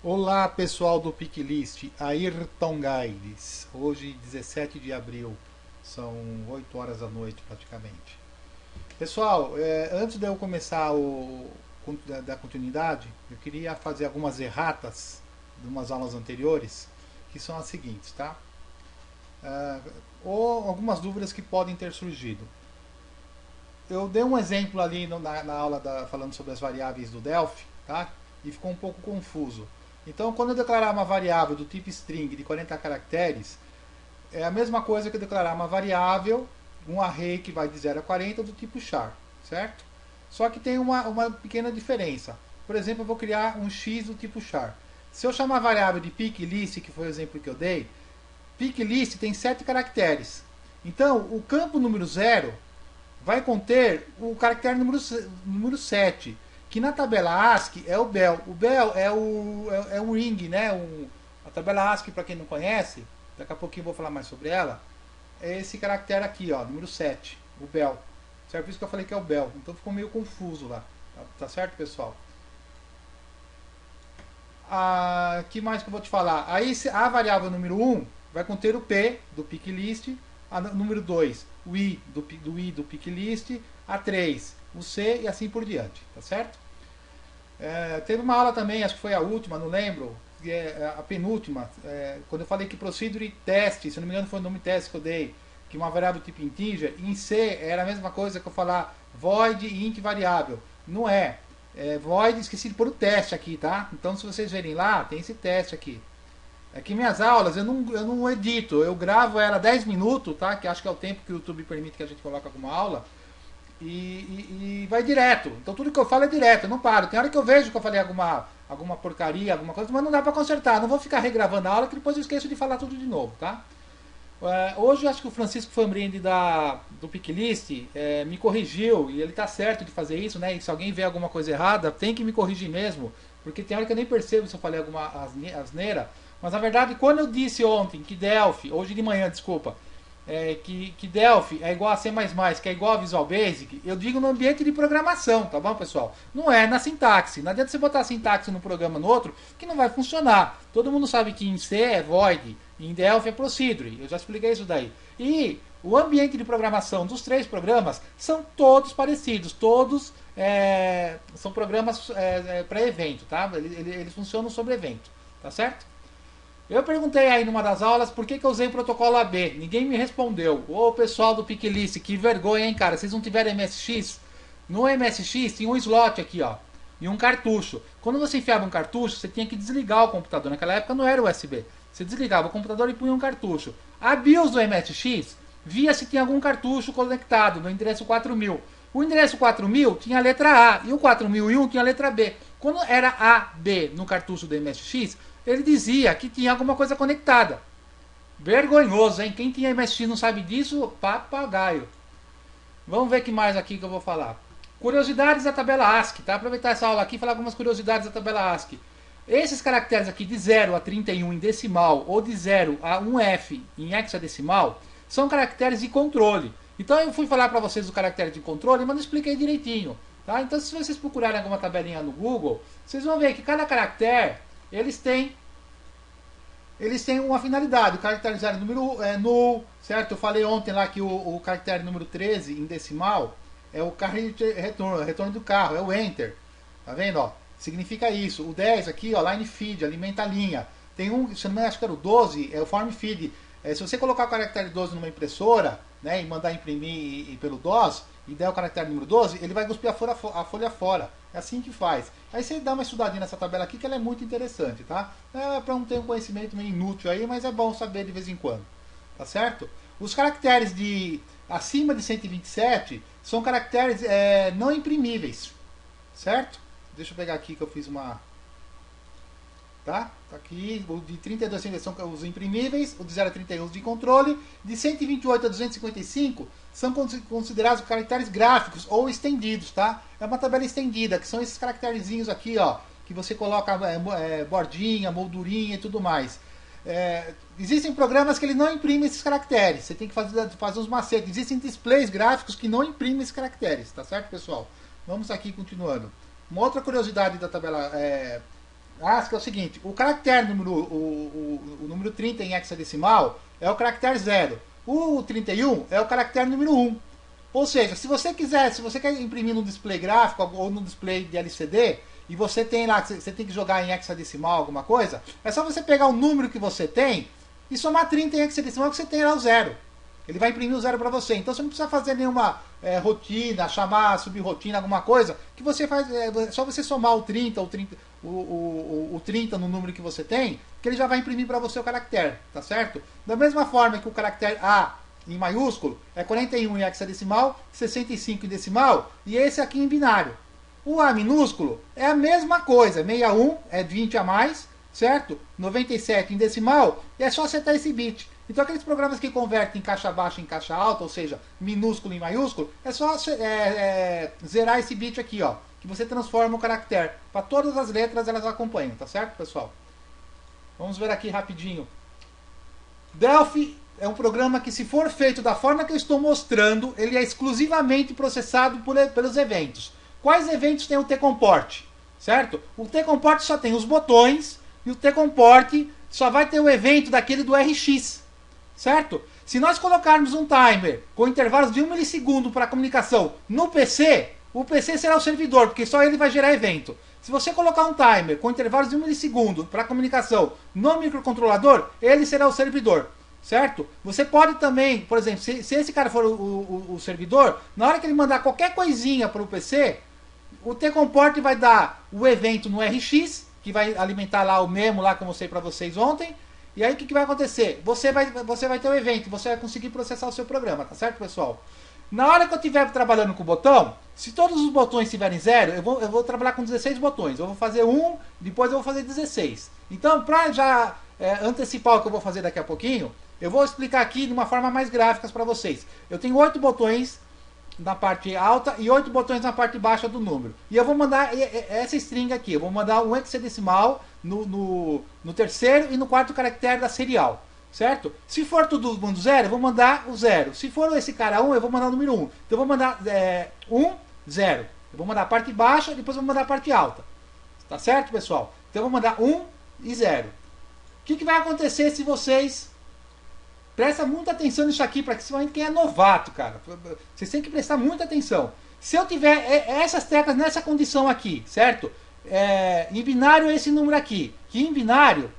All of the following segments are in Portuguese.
Olá pessoal do Picklist, Ayrton Guides. Hoje 17 de abril, são 8 horas da noite praticamente. Pessoal, antes de eu começar da continuidade, eu queria fazer algumas erratas de umas aulas anteriores, que são as seguintes, tá? Ou algumas dúvidas que podem ter surgido. Eu dei um exemplo ali na aula falando sobre as variáveis do Delphi, tá? E ficou um pouco confuso. Então, quando eu declarar uma variável do tipo string de 40 caracteres, é a mesma coisa que eu declarar uma variável, um array que vai de 0 a 40 do tipo char, certo? Só que tem uma pequena diferença. Por exemplo, eu vou criar um x do tipo char. Se eu chamar a variável de picklist, que foi o exemplo que eu dei, picklist tem 7 caracteres. Então, o campo número 0 vai conter o caractere número 7, que na tabela ASCII é o bel. O bel é um ring, né? A tabela ASCII, para quem não conhece, daqui a pouquinho eu vou falar mais sobre ela, é esse caractere aqui, ó, número 7, o bel. Certo? Por isso que eu falei que é o bel. Então ficou meio confuso lá. Tá certo, pessoal? Que mais que eu vou te falar? Aí a variável número 1 vai conter o P do picklist, a número 2 o I do picklist, a 3 o C e assim por diante, tá certo? Teve uma aula também, acho que foi a última, não lembro, a penúltima, quando eu falei que procedure test, se não me engano foi o nome teste que eu dei, que uma variável tipo integer, em C era a mesma coisa que eu falar void int variável. Não é. Void, esqueci de pôr o teste aqui, tá? Então se vocês verem lá, tem esse teste aqui. Aqui minhas aulas eu não edito, eu gravo ela 10 minutos, tá? Que acho que é o tempo que o YouTube permite que a gente coloque alguma aula. E vai direto. Então tudo que eu falo é direto, eu não paro. Tem hora que eu vejo que eu falei alguma porcaria, alguma coisa, mas não dá pra consertar. Não vou ficar regravando a aula que depois eu esqueço de falar tudo de novo, tá? Hoje eu acho que o Francisco Fambrinde do Picklist me corrigiu e ele tá certo de fazer isso, né? E se alguém vê alguma coisa errada, tem que me corrigir mesmo, porque tem hora que eu nem percebo se eu falei alguma asneira. Mas na verdade, quando eu disse ontem que Delphi, hoje de manhã, desculpa, que Delphi é igual a C++, que é igual a Visual Basic, eu digo no ambiente de programação, tá bom, pessoal? Não é na sintaxe. Não adianta você botar a sintaxe num programa no outro, que não vai funcionar. Todo mundo sabe que em C é void, em Delphi é procedure. Eu já expliquei isso daí. E o ambiente de programação dos 3 programas são todos parecidos. Todos são programas pré-evento, tá? Eles funcionam sobre evento, tá certo? Eu perguntei aí numa das aulas por que eu usei o protocolo AB. Ninguém me respondeu. Ô pessoal do Picklist, que vergonha, hein, cara? Vocês não tiveram MSX? No MSX tinha um slot aqui, ó. E um cartucho. Quando você enfiava um cartucho, você tinha que desligar o computador. Naquela época não era USB. Você desligava o computador e punha um cartucho. A BIOS do MSX via se tinha algum cartucho conectado no endereço 4000. O endereço 4000 tinha a letra A e o 4001 tinha a letra B. Quando era A, B no cartucho do MSX, ele dizia que tinha alguma coisa conectada. Vergonhoso, hein? Quem tinha MSX não sabe disso, papagaio. Vamos ver o que mais aqui que eu vou falar. Curiosidades da tabela ASCII, tá? Aproveitar essa aula aqui e falar algumas curiosidades da tabela ASCII. Esses caracteres aqui de 0 a 31 em decimal ou de 0 a 1F em hexadecimal são caracteres de controle. Então eu fui falar para vocês do caractere de controle, mas não expliquei direitinho. Tá? Então se vocês procurarem alguma tabelinha no Google, vocês vão ver que cada caractere eles têm uma finalidade. O caractere 0 número null, certo? Eu falei ontem lá que o caractere número 13 em decimal é o retorno do carro, é o enter. Tá vendo? Ó? Significa isso. O 10 aqui, ó, line feed, alimenta a linha. Tem um, se não me engano, acho que era o 12, é o form feed. Se você colocar o caractere 12 numa impressora, né, e mandar imprimir pelo DOS, e der o caractere número 12, ele vai cuspir a folha fora. É assim que faz. Aí você dá uma estudadinha nessa tabela aqui, que ela é muito interessante, tá? É para não ter um conhecimento meio inútil aí, mas é bom saber de vez em quando. Tá certo? Os caracteres acima de 127 são caracteres não imprimíveis. Certo? Deixa eu pegar aqui que eu fiz uma... Tá? Tá aqui, o de 32 são os imprimíveis, o de 0 a 31 os de controle, de 128 a 255 são considerados caracteres gráficos ou estendidos, tá? É uma tabela estendida, que são esses caracterezinhos aqui, ó, que você coloca bordinha, moldurinha e tudo mais. Existem programas que ele não imprimem esses caracteres, você tem que fazer uns macetes. Existem displays gráficos que não imprimem esses caracteres, tá certo, pessoal? Vamos aqui continuando. Uma outra curiosidade da tabela que é o seguinte, o caractere número, o número 30 em hexadecimal é o caractere 0. O 31 é o caractere número 1. Ou seja, se você quer imprimir no display gráfico ou no display de LCD, e você tem lá, você tem que jogar em hexadecimal alguma coisa, é só você pegar o número que você tem e somar 30 em hexadecimal que você tem lá o 0. Ele vai imprimir o 0 para você. Então você não precisa fazer nenhuma rotina, chamar, subrotina, alguma coisa, que você faz, é só você somar o 30, o 30 no número que você tem, que ele já vai imprimir para você o caractere, tá certo? Da mesma forma que o caractere A em maiúsculo é 41 em hexadecimal, 65 em decimal, e esse aqui em binário. O A minúsculo é a mesma coisa, 61 é 20 a mais, certo? 97 em decimal, e é só acertar esse bit. Então aqueles programas que convertem em caixa baixa em caixa alta, ou seja, minúsculo em maiúsculo, é só zerar esse bit aqui, ó, que você transforma o caractere. Para todas as letras elas acompanham, tá certo, pessoal? Vamos ver aqui rapidinho. Delphi é um programa que, se for feito da forma que eu estou mostrando, ele é exclusivamente processado pelos eventos. Quais eventos tem o tcomport? Certo? O tcomport só tem os botões e o tcomport só vai ter o evento daquele do RX. Certo? Se nós colocarmos um timer com intervalos de 1 milissegundo para comunicação no PC, o PC será o servidor, porque só ele vai gerar evento. Se você colocar um timer com intervalos de 1 milissegundo para comunicação no microcontrolador, ele será o servidor. Certo? Você pode também, por exemplo, se esse cara for o servidor, na hora que ele mandar qualquer coisinha para o PC, o tcomport vai dar o evento no RX, que vai alimentar lá o memo lá que eu mostrei para vocês ontem. E aí o que vai acontecer? Você vai ter o evento, você vai conseguir processar o seu programa, tá certo, pessoal? Na hora que eu estiver trabalhando com o botão, se todos os botões estiverem zero, eu vou trabalhar com 16 botões. Eu vou fazer 1, depois eu vou fazer 16. Então, para já antecipar o que eu vou fazer daqui a pouquinho, eu vou explicar aqui de uma forma mais gráfica para vocês. Eu tenho 8 botões na parte alta e 8 botões na parte baixa do número. E eu vou mandar essa string aqui. Eu vou mandar um hexadecimal no terceiro e no quarto caractere da serial. Certo? Se for todo mundo 0, eu vou mandar o 0. Se for esse cara 1, eu vou mandar o número 1. Então eu vou mandar 1, 0. Eu vou mandar a parte baixa, depois eu vou mandar a parte alta. Tá certo, pessoal? Então eu vou mandar 1 e 0. O que vai acontecer se vocês... Presta muita atenção nisso aqui, principalmente quem é novato, cara. Vocês têm que prestar muita atenção. Se eu tiver essas teclas nessa condição aqui, certo? Em binário é esse número aqui. Que em binário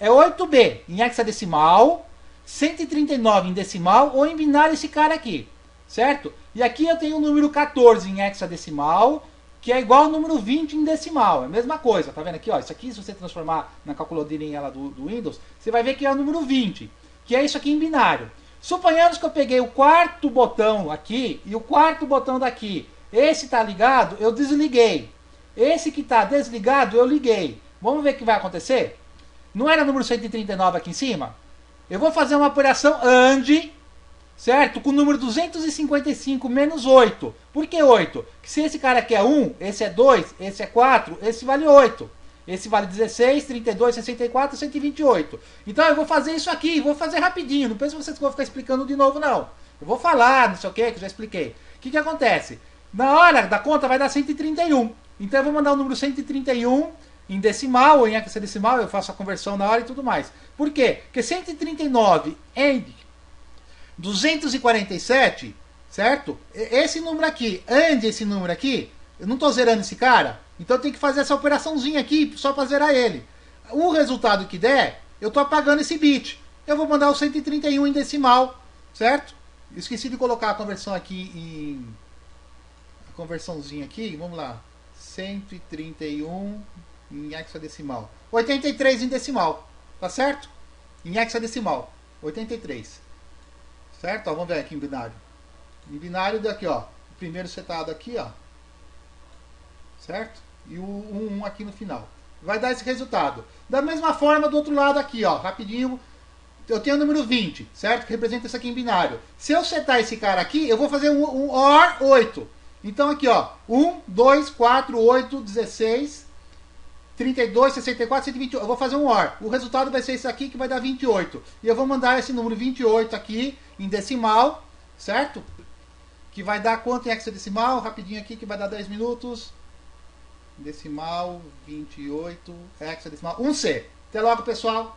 é 8B em hexadecimal, 139 em decimal, ou em binário esse cara aqui, certo? E aqui eu tenho o número 14 em hexadecimal, que é igual ao número 20 em decimal. É a mesma coisa, tá vendo aqui? Ó, isso aqui, se você transformar na calculadora do Windows, você vai ver que é o número 20. Que é isso aqui em binário. Suponhamos que eu peguei o quarto botão aqui e o quarto botão daqui. Esse está ligado, eu desliguei. Esse que está desligado, eu liguei. Vamos ver o que vai acontecer? Não era o número 139 aqui em cima? Eu vou fazer uma operação AND, certo? Com o número 255 menos 8. Por que 8? Porque se esse cara aqui é 1, esse é 2, esse é 4, esse vale 8. Esse vale 16, 32, 64, 128. Então eu vou fazer isso aqui, vou fazer rapidinho. Não pense que vocês vão ficar explicando de novo, não. Eu vou falar, não sei o que eu já expliquei. O que acontece? Na hora da conta vai dar 131. Então eu vou mandar o número 131 em decimal ou em hexadecimal, eu faço a conversão na hora e tudo mais. Por quê? Porque 139 em 247, certo? Esse número aqui, and esse número aqui, eu não estou zerando esse cara. Então eu tenho que fazer essa operaçãozinha aqui só para zerar ele. O resultado que der, eu estou apagando esse bit. Eu vou mandar o 131 em decimal, certo? Esqueci de colocar a conversão aqui em... A conversãozinha aqui, vamos lá. 131 em hexadecimal. 83 em decimal, tá certo? Em hexadecimal, 83. Certo? Ó, vamos ver aqui em binário. Em binário daqui, ó. O primeiro setado aqui, ó. Certo? E o 1 aqui no final. Vai dar esse resultado. Da mesma forma, do outro lado aqui, ó, rapidinho, eu tenho o número 20, certo? Que representa isso aqui em binário. Se eu setar esse cara aqui, eu vou fazer um OR 8. Então aqui, ó, 1, 2, 4, 8, 16, 32, 64, 128. Eu vou fazer um OR. O resultado vai ser esse aqui, que vai dar 28. E eu vou mandar esse número 28 aqui em decimal, certo? Que vai dar quanto em hexadecimal? Rapidinho aqui, que vai dar 10 minutos. decimal, 28, hexadecimal, 1C. Até logo, pessoal!